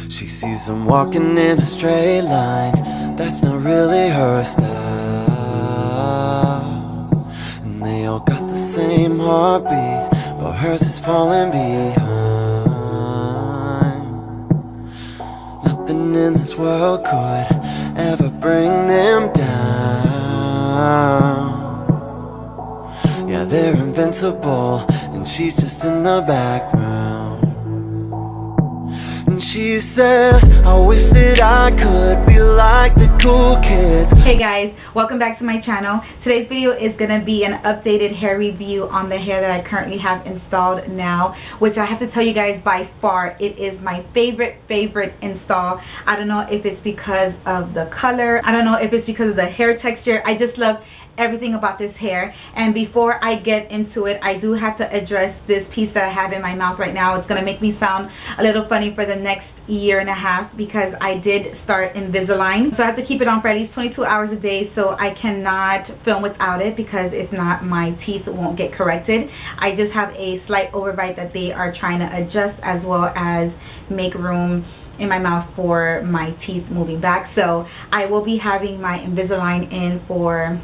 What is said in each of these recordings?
She sees him walking in a straight line. That's not really her style. And they all got the same heartbeat, but hers is falling behind. Nothing in this world could ever bring them down. Yeah, they're invincible, and she's just in the background. And she says, I wish that I could be like the cool kids. Hey guys, welcome back to my channel. Today's video is gonna be an updated hair review on the hair that I currently have installed now, which I have to tell you guys, by far it is my favorite install. I don't know if it's because of the color, I don't know if it's because of the hair texture. I just love everything about this hair. And before I get into it, I do have to address this piece that I have in my mouth right now. It's gonna make me sound a little funny for the next year and a half because I did start Invisalign, so I have to keep it on for at least 22 hours a day, so I cannot film without it, because if not, my teeth won't get corrected. I just have a slight overbite that they are trying to adjust, as well as make room in my mouth for my teeth moving back. So I will be having my Invisalign in for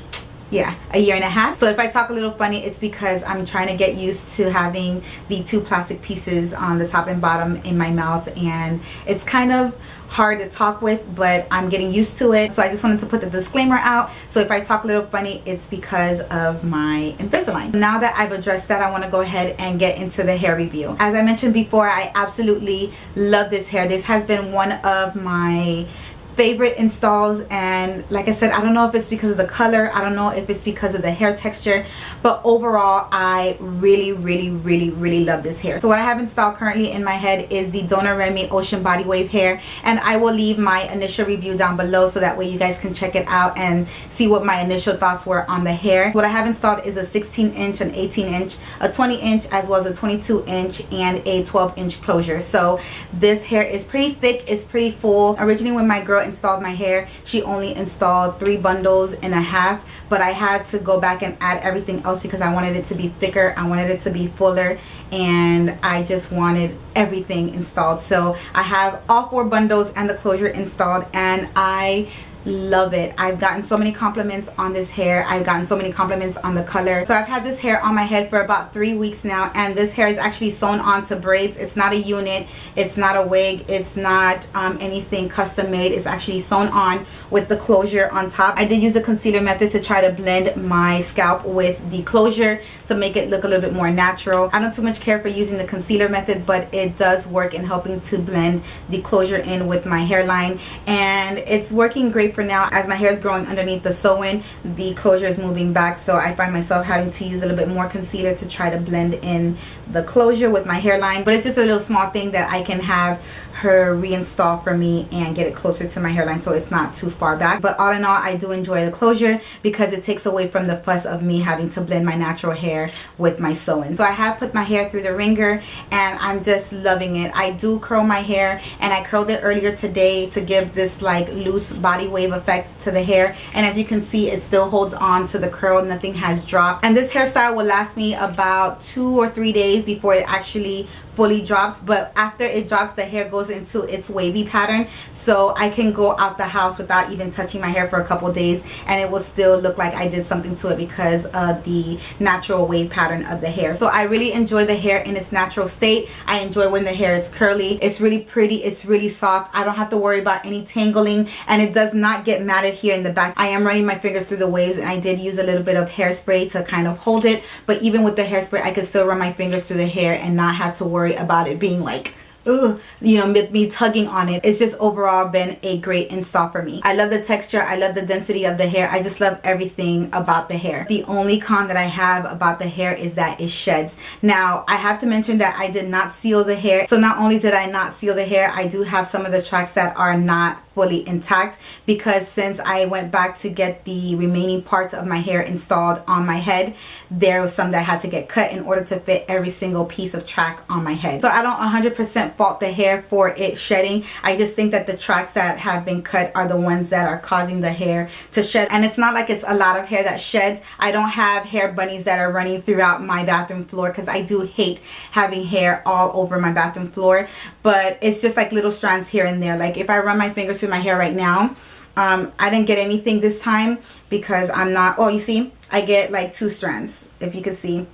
a year and a half. So if I talk a little funny, it's because I'm trying to get used to having the two plastic pieces on the top and bottom in my mouth, and it's kind of hard to talk with, but I'm getting used to it. So I just wanted to put the disclaimer out. So if I talk a little funny, it's because of my Invisalign. Now that I've addressed that, I want to go ahead and get into the hair review. As I mentioned before, I absolutely love this hair. This has been one of my favorite installs, and like I said, I don't know if it's because of the color, I don't know if it's because of the hair texture, but overall I really love this hair. So what I have installed currently in my head is the Remy Ocean Body Wave hair, and I will leave my initial review down below so that way you guys can check it out and see what my initial thoughts were on the hair. What I have installed is a 16-inch, an 18-inch, a 20-inch, as well as a 22-inch and a 12-inch closure. So this hair is pretty thick, it's pretty full. Originally when my girl installed my hair, she only installed 3 bundles and a half, but I had to go back and add everything else because I wanted it to be thicker, I wanted it to be fuller, and I just wanted everything installed. So I have all 4 bundles and the closure installed, and I love it. I've gotten so many compliments on this hair. I've gotten so many compliments on the color. So I've had this hair on my head for about 3 weeks now, and this hair is actually sewn onto braids. It's not a unit, it's not a wig, it's not anything custom made. It's actually sewn on with the closure on top. I did use the concealer method to try to blend my scalp with the closure to make it look a little bit more natural. I don't too much care for using the concealer method, but it does work in helping to blend the closure in with my hairline, and it's working great for now. As my hair is growing underneath the sew-in, the closure is moving back, so I find myself having to use a little bit more concealer to try to blend in the closure with my hairline. But it's just a little small thing that I can have her reinstall for me and get it closer to my hairline so it's not too far back. But all in all, I do enjoy the closure because it takes away from the fuss of me having to blend my natural hair with my sew-in. So I have put my hair through the ringer, and I'm just loving it. I do curl my hair, and I curled it earlier today to give this like loose body wave effect to the hair, and as you can see, it still holds on to the curl. Nothing has dropped, and this hairstyle will last me about 2 or 3 days before it actually fully drops. But after it drops, the hair goes into its wavy pattern, so I can go out the house without even touching my hair for a couple days, and it will still look like I did something to it because of the natural wave pattern of the hair. So I really enjoy the hair in its natural state. I enjoy when the hair is curly. It's really pretty, it's really soft. I don't have to worry about any tangling, and it does not get matted here in the back. I am running my fingers through the waves, and I did use a little bit of hairspray to kind of hold it, but even with the hairspray, I could still run my fingers through the hair and not have to worry about it being like, ooh, you know, me tugging on it. It's just overall been a great install for me. I love the texture, I love the density of the hair, I just love everything about the hair. The only con that I have about the hair is that it sheds. Now I have to mention that I did not seal the hair, so not only did I not seal the hair, I do have some of the tracks that are not fully intact, because since I went back to get the remaining parts of my hair installed on my head, there was some that had to get cut in order to fit every single piece of track on my head. So I don't 100% fault the hair for it shedding. I just think that the tracks that have been cut are the ones that are causing the hair to shed. And it's not like it's a lot of hair that sheds. I don't have hair bunnies that are running throughout my bathroom floor, because I do hate having hair all over my bathroom floor. But it's just like little strands here and there. Like if I run my fingers through my hair right now, I didn't get anything this time because I'm not, oh, you see, I get like 2 strands. If you can see,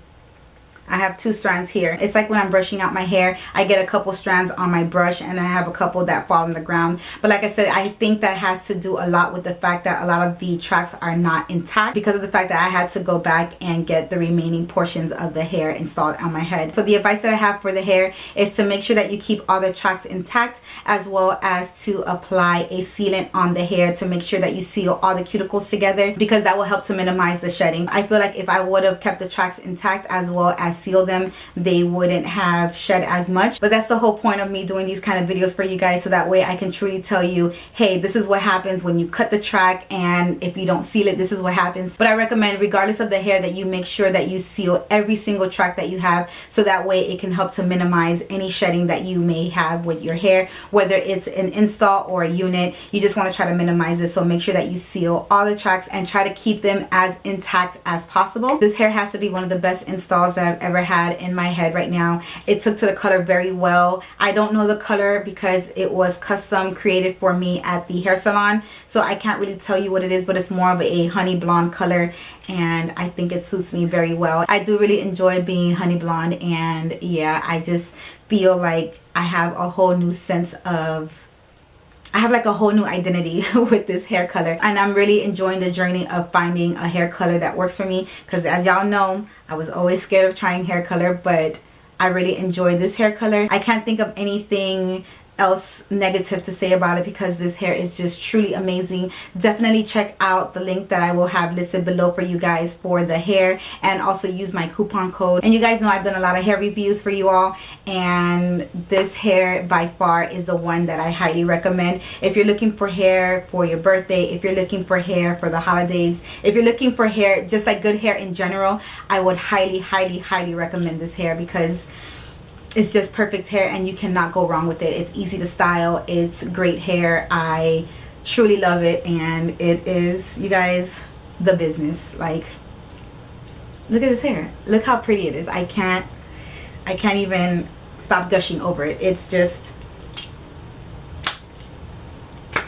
I have 2 strands here. It's like when I'm brushing out my hair, I get a couple strands on my brush and I have a couple that fall on the ground. But like I said, I think that has to do a lot with the fact that a lot of the tracks are not intact, because of the fact that I had to go back and get the remaining portions of the hair installed on my head. So the advice that I have for the hair is to make sure that you keep all the tracks intact, as well as to apply a sealant on the hair to make sure that you seal all the cuticles together, because that will help to minimize the shedding. I feel like if I would have kept the tracks intact as well as seal them, they wouldn't have shed as much. But that's the whole point of me doing these kind of videos for you guys, so that way I can truly tell you, hey, this is what happens when you cut the track, and if you don't seal it, this is what happens. But I recommend, regardless of the hair, that you make sure that you seal every single track that you have, so that way it can help to minimize any shedding that you may have with your hair, whether it's an install or a unit. You just want to try to minimize it. So make sure that you seal all the tracks and try to keep them as intact as possible. This hair has to be one of the best installs that I've ever had in my head right now. It took to the color very well. I don't know the color because it was custom created for me at the hair salon, so I can't really tell you what it is, but it's more of a honey blonde color, and I think it suits me very well. I do really enjoy being honey blonde, and yeah, I just feel like I have a whole new sense of, I have like a whole new identity with this hair color, and I'm really enjoying the journey of finding a hair color that works for me, because as y'all know, I was always scared of trying hair color, but I really enjoy this hair color. I can't think of anything else negative to say about it, because this hair is just truly amazing. Definitely check out the link that I will have listed below for you guys for the hair, and also use my coupon code. And you guys know I've done a lot of hair reviews for you all, and this hair by far is the one that I highly recommend. If you're looking for hair for your birthday, if you're looking for hair for the holidays, if you're looking for hair, just like good hair in general, I would highly recommend this hair, because it's just perfect hair and you cannot go wrong with it. It's easy to style. It's great hair. I truly love it, and it is, you guys, the business. Like, look at this hair. Look how pretty it is. I can't even stop gushing over it. It's just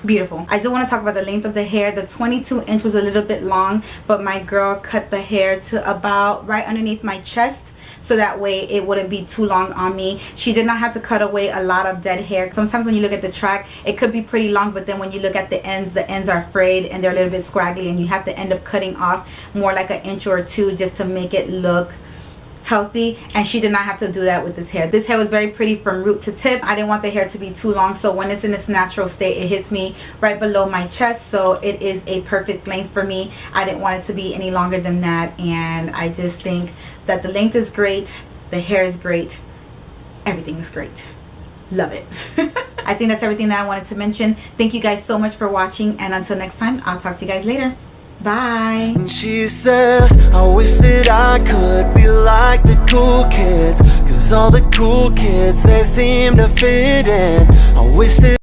beautiful. I do want to talk about the length of the hair. The 22 inch was a little bit long, but my girl cut the hair to about right underneath my chest, so that way it wouldn't be too long on me. She did not have to cut away a lot of dead hair. Sometimes when you look at the track, it could be pretty long, but then when you look at the ends are frayed and they're a little bit scraggly, and you have to end up cutting off more like 1 inch or 2 just to make it look healthy. And she did not have to do that with this hair. This hair was very pretty from root to tip. I didn't want the hair to be too long, so when it's in its natural state, it hits me right below my chest, so it is a perfect length for me. I didn't want it to be any longer than that, and I just think that the length is great, the hair is great, everything is great. Love it. I think that's everything that I wanted to mention. Thank you guys so much for watching, and until next time, I'll talk to you guys later. Bye. And she says, I wish that I could be like the cool kids, 'cause all the cool kids, they seem to fit in. I wish that